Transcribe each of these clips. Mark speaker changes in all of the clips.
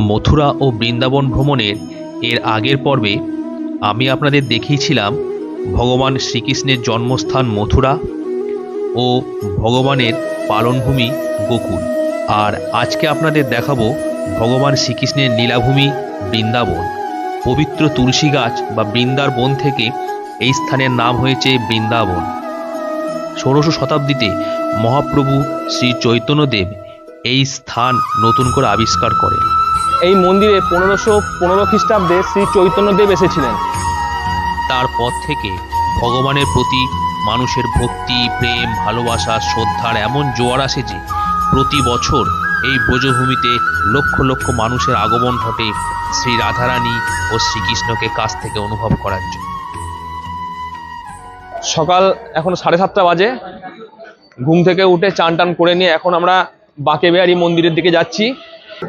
Speaker 1: মথুরা ও বৃন্দাবন ভ্রমণের এর আগের পর্বে আমি আপনাদের দেখিয়েছিলাম ভগবান শ্রীকৃষ্ণের জন্মস্থান মথুরা ও ভগবানের পালনভূমি গোকুল। আর আজকে আপনাদের দেখাবো ভগবান শ্রীকৃষ্ণের লীলাভূমি বৃন্দাবন। পবিত্র তুলসী গাছ বা বৃন্দার বন থেকে এই স্থানের নাম হয়েছে বৃন্দাবন। ১৬শ শতাব্দীতে মহাপ্রভু শ্রী চৈতন্যদেব এই স্থান নতুন করে আবিষ্কার করেন।
Speaker 2: এই মন্দিরে ১৫১৫ খ্রিস্টাব্দে শ্রী চৈতন্যদেব এসেছিলেন।
Speaker 1: তারপর থেকে ভগবানের প্রতি মানুষের ভক্তি, প্রেম, ভালোবাসা, শ্রদ্ধার এমন জোয়ার আসে যে প্রতি বছর এই ব্রজভূমিতে লক্ষ লক্ষ মানুষের আগমন ঘটে শ্রী রাধারানী ও শ্রীকৃষ্ণকে কাছ থেকে অনুভব করার জন্য।
Speaker 2: সকাল এখন 7:30 বাজে। ঘুম থেকে উঠে চান টান করে নিয়ে এখন আমরা বাঁকে বিহারী মন্দিরের দিকে যাচ্ছি।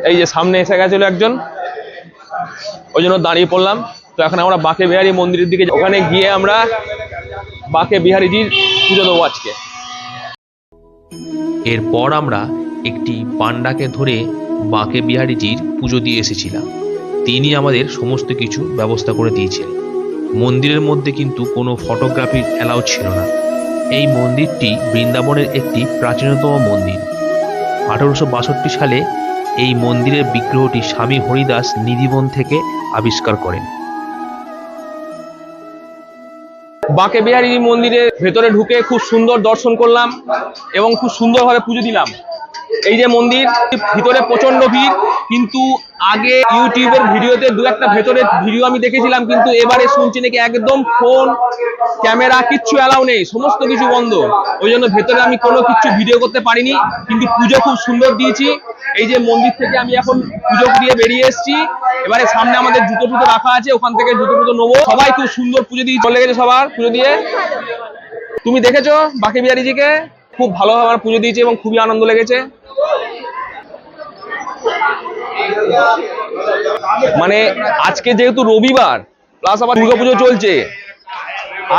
Speaker 2: এই যে সামনে এসে গেছিল একজন, ওই জন্য দাঁড়িয়ে পড়লাম। তো এখন আমরা বাঁকে বিহারী মন্দিরের দিকে, ওখানে গিয়ে আমরা বাঁকে বিহারীজির পুজো দেবো আজকে।
Speaker 1: এরপর আমরা একটি পান্ডাকে ধরে বাঁকে বিহারীজির পুজো দিয়ে এসেছিলাম। তিনি আমাদের সমস্ত কিছু ব্যবস্থা করে দিয়েছিলেন। মন্দিরের মধ্যে কিন্তু কোনো ফটোগ্রাফি অ্যালাউ ছিল না। এই মন্দিরটি বৃন্দাবনের একটি প্রাচীনতম মন্দির। 1862 সালে এই মন্দিরের বিগ্রহটি স্বামী হরিদাস নিধিবন থেকে আবিষ্কার করেন।
Speaker 2: বাঁকে বিহারী মন্দিরের ভেতরে ঢুকে খুব সুন্দর দর্শন করলাম এবং খুব সুন্দরভাবে পুজো দিলাম। এই যে মন্দির, ভিতরে প্রচন্ড ভিড়, কিন্তু আগে ইউটিউবের ভিডিওতে দু একটা ভেতরের ভিডিও আমি দেখেছিলাম, কিন্তু এবারে শুনছি নাকি একদম ফোন ক্যামেরা কিচ্ছু অ্যালাউ নেই, সমস্ত কিছু বন্ধ। ওই জন্য ভেতরে আমি কোনো কিছু ভিডিও করতে পারিনি, কিন্তু পুজো খুব সুন্দর দিয়েছি। এই যে মন্দির থেকে আমি এখন পুজো দিয়ে বেরিয়ে এসেছি। এবারে সামনে আমাদের জুতো টুতো রাখা আছে, ওখান থেকে জুতো টুতো নেবো। সবাই খুব সুন্দর পুজো দিয়ে চলে গেছে সবার পুজো দিয়ে। তুমি দেখেছো বাঁকে বিহারীজিকে? খুব ভালোভাবে আমার পুজো দিয়েছে এবং খুবই আনন্দ লেগেছে। মানে আজকে যেহেতু রবিবার প্লাস আবার দুর্গাপুজো চলছে,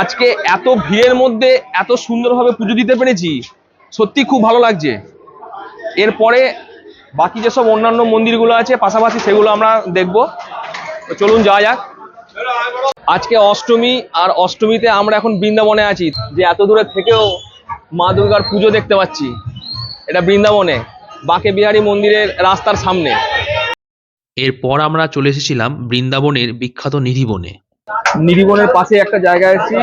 Speaker 2: আজকে এত ভিড়ের মধ্যে এত সুন্দরভাবে পুজো দিতে পেরেছি, সত্যি খুব ভালো লাগছে। এরপরে বাকি যেসব অন্যান্য মন্দিরগুলো আছে পাশাপাশি সেগুলো আমরা দেখব। চলুন যাওয়া যাক। আজকে অষ্টমী, আর অষ্টমীতে আমরা এখন বৃন্দাবনে আছি। যে এত দূরে থেকেও মা দুর্গার পুজো দেখতে পাচ্ছি, এটা বৃন্দাবনে বাঁকে বিহারী মন্দিরের রাস্তার সামনে।
Speaker 1: এরপর আমরা চলে এসেছিলাম বৃন্দাবনের বিখ্যাত নিধিবনে।
Speaker 2: নিধিবনের পাশে একটা জায়গায় এসেছি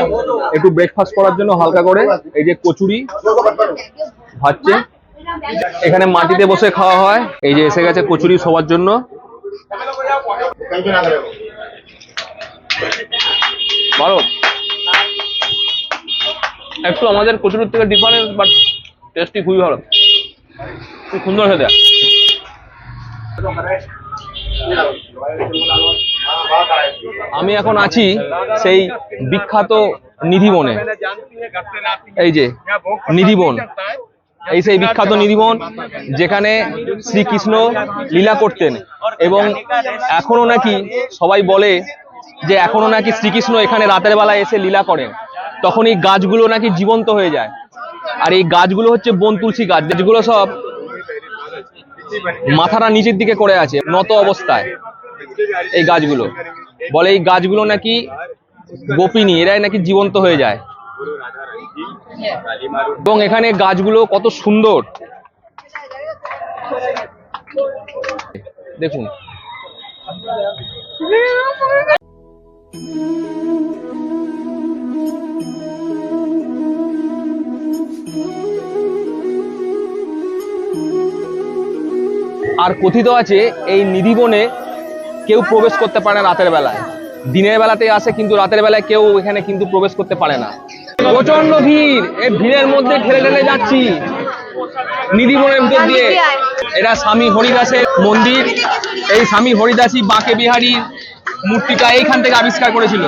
Speaker 2: একটু ব্রেকফাস্ট করার জন্য হালকা করে। এই যে কচুরি ভাজছে, এখানে মাটিতে বসে খাওয়া হয়। এই যে এসে গেছে কচুরি সবার জন্য। ভালো, একটু আমাদের কচুরির থেকে ডিফারেন্স, বাট টেস্টি খুবই ভালো, খুব সুন্দর খেতে। আমি এখন আছি সেই বিখ্যাত নিধিবনে। এই যে নিধিবন, এই সেই বিখ্যাত নিধিবন যেখানে শ্রীকৃষ্ণ লীলা করতেন। এবং এখনো নাকি সবাই বলে যে এখনো নাকি শ্রীকৃষ্ণ এখানে রাতের বেলায় এসে লীলা করেন, তখন এই গাছগুলো নাকি জীবন্ত হয়ে যায়। আর এই গাছগুলো হচ্ছে বন তুলসী গাছ, যেগুলো সব মাথাটা নিচের দিকে করে আছে নত অবস্থায়। এই গাছগুলো বলে এই গাছগুলো নাকি গোপিনী, এরাই নাকি জীবন্ত হয়ে যায়। এবং এখানে গাছগুলো কত সুন্দর দেখুন। আর কথিত আছে এই নিধিবনে কেউ প্রবেশ করতে পারে না রাতের বেলায়। দিনের বেলাতে আসে, কিন্তু রাতের বেলায় কেউ এখানে কিন্তু প্রবেশ করতে পারে না। প্রচন্ড ভিড়, এই ভিড়ের মধ্যে ঠেলে ঠেলে যাচ্ছি নিধিবনের ভিতর দিয়ে। এটা স্বামী হরিদাসের মন্দির। এই স্বামী হরিদাসই বাঁকে বিহারীর মূর্তিটা এইখান থেকে আবিষ্কার করেছিল।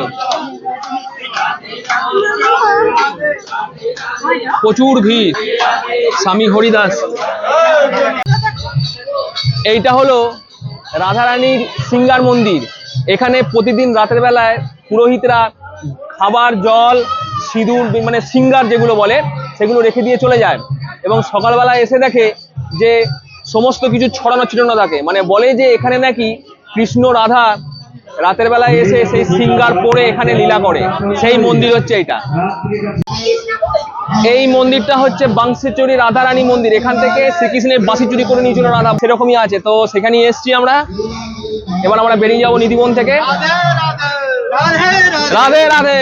Speaker 2: প্রচুর ভিড়, স্বামী হরিদাস। এইটা হলো রাধারানীর সিঙ্গার মন্দির। এখানে প্রতিদিন রাতের বেলায় পুরোহিতরা খাবার, জল, সিঁদুর, মানে সিঙ্গার যেগুলো বলে, সেগুলো রেখে দিয়ে চলে যায়। এবং সকালবেলায় এসে দেখে যে সমস্ত কিছু ছড়ানো ছিটানো থাকে। মানে বলে যে এখানে নাকি কৃষ্ণ রাধা রাতের বেলায় এসে সেই সিঙ্গার পরে এখানে লীলা করে, সেই মন্দির হচ্ছে এটা। এই মন্দিরটা হচ্ছে বাংশিচুরি রাধারানী মন্দির। এখান থেকে শ্রীকৃষ্ণের বাঁশি চুরি করে নিয়েছিল রাধা, সেরকমই আছে। তো সেখানে এসছি আমরা। এবার আমরা বেরিয়ে যাবো নিধিবন থেকে। রাধে রাধে।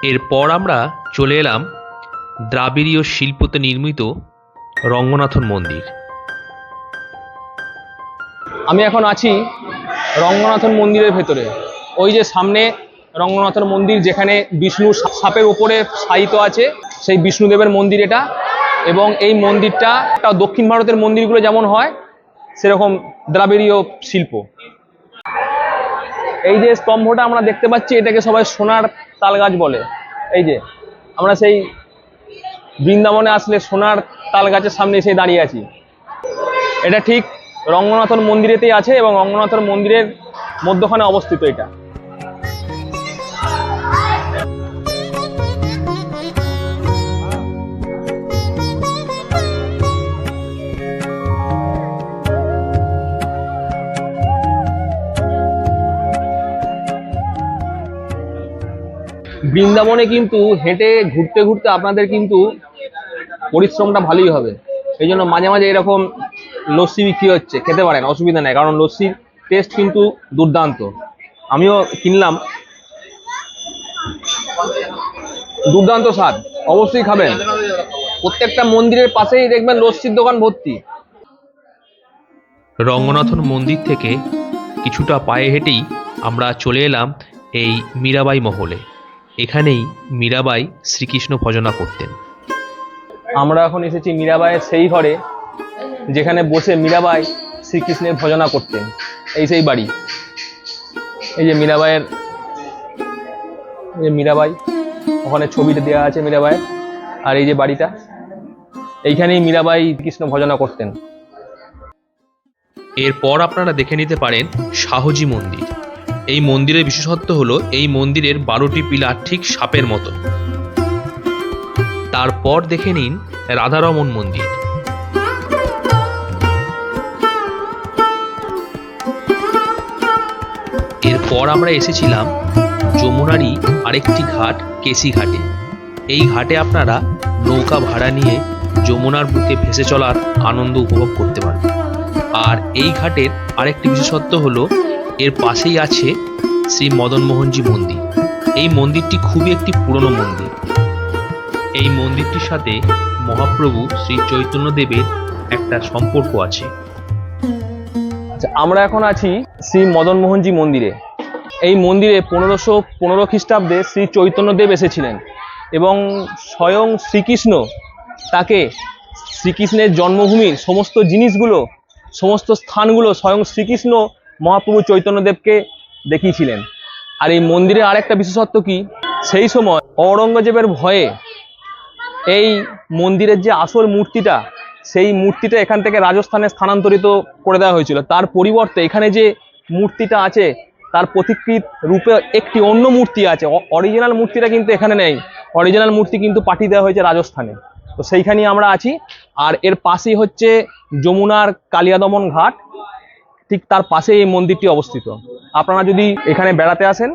Speaker 1: এরপর আমরা চলে এলাম দ্রাবিড়ীয় শিল্পতে নির্মিত রঙ্গনাথন মন্দির।
Speaker 2: আমি এখন আছি রঙ্গনাথন মন্দিরের ভেতরে। ওই যে সামনে রঙ্গনাথন মন্দির, যেখানে বিষ্ণু সাপের উপরে শায়িত আছে, সেই বিষ্ণুদেবের মন্দির এটা। এবং এই মন্দিরটা দক্ষিণ ভারতের মন্দিরগুলো যেমন হয় সেরকম দ্রাবিড়ীয় শিল্প। এই যে স্তম্ভটা আমরা দেখতে পাচ্ছি, এটাকে সবাই সোনার তাল গাছ বলে। এই যে আমরা সেই বৃন্দাবনে আসলে সোনার তাল গাছের সামনে এসে দাঁড়িয়ে আছি। এটা ঠিক রঙ্গনাথন মন্দিরেতেই আছে এবং রঙ্গনাথন মন্দিরের মধ্যখানে অবস্থিত এটা। বৃন্দাবনে কিন্তু হেঁটে ঘুরতে ঘুরতে আপনাদের কিন্তু পরিশ্রমটা ভালোই হবে। এই জন্য মাঝে মাঝে এরকম লস্যি বিক্রি হচ্ছে, খেতে পারেন, অসুবিধা নেই। কারণ লস্যির টেস্ট কিন্তু দুর্দান্ত। আমিও কিনলাম, দুর্দান্ত স্বাদ, অবশ্যই খাবেন। প্রত্যেকটা মন্দিরের পাশেই দেখবেন লস্যির দোকান ভর্তি।
Speaker 1: রঙ্গনাথন মন্দির থেকে কিছুটা পায়ে হেঁটেই আমরা চলে এলাম এই মীরাবাই মহলে। এখানেই মীরাবাই শ্রীকৃষ্ণ ভজনা করতেন।
Speaker 2: আমরা এখন এসেছি মীরাবাইয়ের সেই ঘরে যেখানে বসে মীরাবাই শ্রীকৃষ্ণের ভজনা করতেন। এই সেই বাড়ি। এই যে মীরাবাইয়ের, এই যে মীরাবাই, ওখানে ছবিটা দেওয়া আছে মীরাবাইয়ের। আর এই যে বাড়িটা, এইখানেই মীরাবাই কৃষ্ণ ভজনা করতেন।
Speaker 1: এরপর আপনারা দেখে নিতে পারেন শাহজি মন্দির। এই মন্দিরের বিশেষত্ব হলো এই মন্দিরের 12টি পিলার ঠিক সাপের মতো। তারপর দেখে নিন রাধারমণ মন্দির। এরপর আমরা এসেছিলাম যমুনারই আরেকটি ঘাট, কেসি ঘাটে। এই ঘাটে আপনারা নৌকা ভাড়া নিয়ে যমুনার বুকে ভেসে চলার আনন্দ উপভোগ করতে পারবেন। আর এই ঘাটের আরেকটি বিশেষত্ব হলো এর পাশেই আছে শ্রী মদন মোহনজি মন্দির। এই মন্দিরটি খুবই একটি পুরনো মন্দির। এই মন্দিরটির সাথে মহাপ্রভু শ্রী চৈতন্যদেবের একটা সম্পর্ক আছে।
Speaker 2: আমরা এখন আছি শ্রী মদন মোহনজি মন্দিরে। এই মন্দিরে 1515 খ্রিস্টাব্দে শ্রী চৈতন্যদেব এসেছিলেন এবং স্বয়ং শ্রীকৃষ্ণ তাকে শ্রীকৃষ্ণের জন্মভূমির সমস্ত জিনিসগুলো, সমস্ত স্থানগুলো স্বয়ং শ্রীকৃষ্ণ মহাপ্রভু চৈতন্যদেবকে দেখিয়েছিলেন। আর এই মন্দিরের আরেকটা বিশেষত্ব কি, সেই সময় ঔরঙ্গজেবের ভয়ে এই মন্দিরের যে আসল মূর্তিটা, সেই মূর্তিটা এখান থেকে রাজস্থানে স্থানান্তরিত করে দেওয়া হয়েছিল। তার পরিবর্তে এখানে যে মূর্তিটা আছে তার প্রতিকৃত রূপে একটি অন্য মূর্তি আছে। অরিজিনাল মূর্তিটা কিন্তু এখানে নেই, অরিজিনাল মূর্তি কিন্তু পাঠিয়ে দেওয়া হয়েছে রাজস্থানে। তো সেইখানেই আমরা আছি। আর এর পাশেই হচ্ছে যমুনার কালিয়াদমন ঘাট, ঠিক তার পাশে এই মন্দিরটি অবস্থিত। আপনারা যদি এখানে বেড়াতে আসেন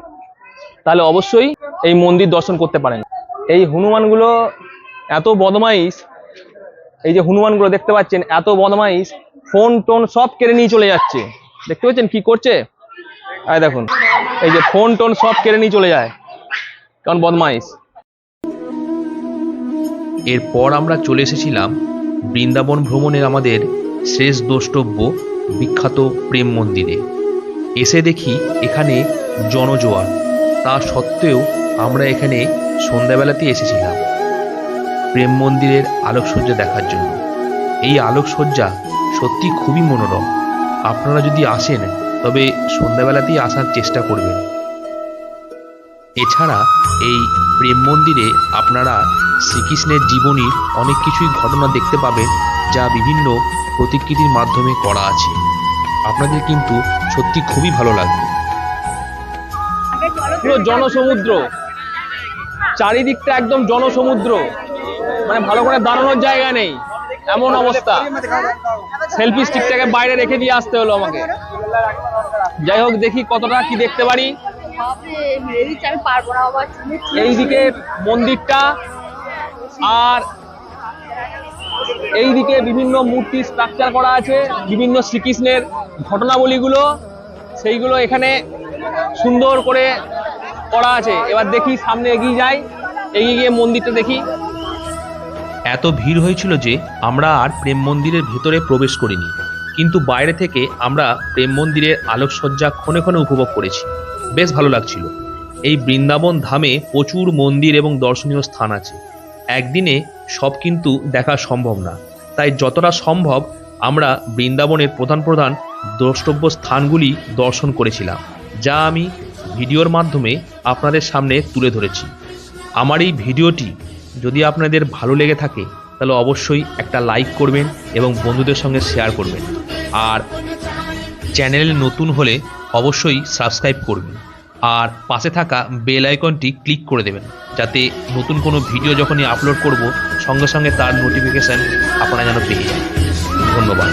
Speaker 2: তাহলে অবশ্যই এই মন্দির দর্শন করতে পারেন। এই হনুমানগুলো এত বদমাইশ, এই যে হনুমানগুলো দেখতে পাচ্ছেন এত বদমাইশ, ফোন টোন সব কেড়ে নিয়ে চলে যাচ্ছে। দেখতে পাচ্ছেন কি করছে, এই দেখুন, এই যে ফোন টোন সব কেড়ে নিয়ে চলে যায়, কারণ বদমাইশ।
Speaker 1: এরপর আমরা চলে এসেছিলাম বৃন্দাবন ভ্রমণের আমাদের শেষ দ্রষ্টব্য বিখ্যাত প্রেম মন্দিরে। এসে দেখি এখানে জনজোয়ার। তা সত্ত্বেও আমরা এখানে সন্ধ্যাবেলাতেই এসেছিলাম প্রেম মন্দিরের আলোকসজ্জা দেখার জন্য। এই আলোকসজ্জা সত্যি খুবই মনোরম। আপনারা যদি আসেন তবে সন্ধ্যাবেলাতেই আসার চেষ্টা করবেন। এছাড়া এই প্রেম মন্দিরে আপনারা শ্রীকৃষ্ণের জীবনীর অনেক কিছুই ঘটনা দেখতে পাবেন, যা বিভিন্ন প্রতিকৃতির মাধ্যমে করা আছে। আপনাদের কিন্তু সত্যি খুবই ভালো লাগবে।
Speaker 2: পুরো জনসমুদ্র, চারিদিকটা একদম জনসমুদ্র, মানে ভালো করে দাঁড়ানোর জায়গা নেই। এমন অবস্থা, সেলফি স্টিকটাকে বাইরে রেখে দিয়ে আসতে হলো আমাকে। যাই হোক, দেখি কতটা কি দেখতে পারি। এইদিকে মন্দিরটা, আর এইদিকে বিভিন্ন মূর্তি স্ট্রাকচার করা আছে, বিভিন্ন শ্রীকৃষ্ণের ঘটনাবলীগুলো সেইগুলো এখানে সুন্দর করে করা আছে। এবার দেখি, সামনে এগিয়ে যাই, এগিয়ে গিয়ে মন্দিরটা দেখি।
Speaker 1: এত ভিড় হয়েছিল যে আমরা আর প্রেম মন্দিরের ভেতরে প্রবেশ করিনি, কিন্তু বাইরে থেকে আমরা প্রেম মন্দিরের আলোকসজ্জা ক্ষণে ক্ষণে উপভোগ করেছি। বেশ ভালো লাগছিল। এই বৃন্দাবন ধামে প্রচুর মন্দির এবং দর্শনীয় স্থান আছে। একদিনে সব কিন্তু দেখা সম্ভব না, তাই যতটা সম্ভব আমরা বৃন্দাবনের প্রধান প্রধান দ্রষ্টব্য স্থানগুলি দর্শন করেছিলাম, যা আমি ভিডিওর মাধ্যমে আপনাদের সামনে তুলে ধরেছি। আমার এই ভিডিওটি যদি আপনাদের ভালো লেগে থাকে তাহলে অবশ্যই একটা লাইক করবেন এবং বন্ধুদের সঙ্গে শেয়ার করবেন। আর চ্যানেলে নতুন হলে অবশ্যই সাবস্ক্রাইব করবেন, আর পাশে থাকা বেল আইকনটি ক্লিক করে দেবেন, যাতে নতুন কোনো ভিডিও যখনই আপলোড করব সঙ্গে সঙ্গে তার নোটিফিকেশান আপনারা যেন পেয়ে যান। ধন্যবাদ।